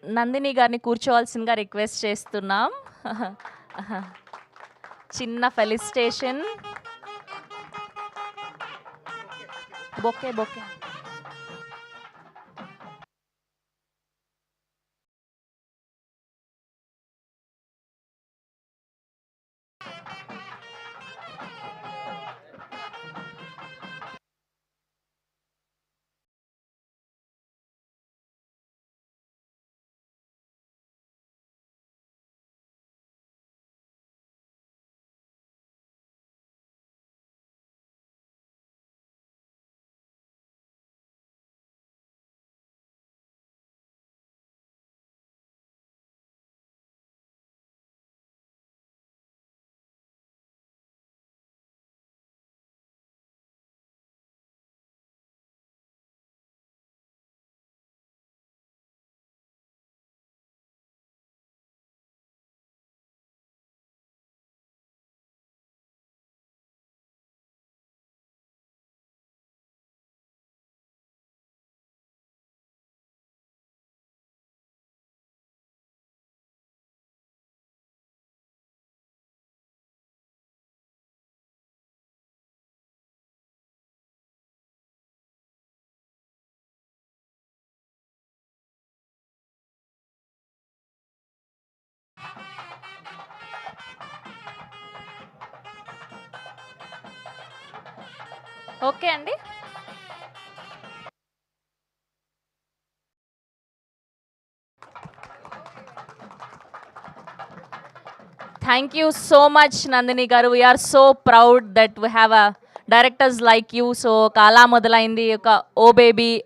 నందిని గారిని కూర్చోవాల్సిందిగా రిక్వెస్ట్ చేస్తున్నాం. చిన్న ఫెలిసిటేషన్. Bouquet bouquet. ఓకే అండి. Thank you so much, Nandini garu. We are so proud that we have a directors like you. So, Kala Modalaindi, O Baby,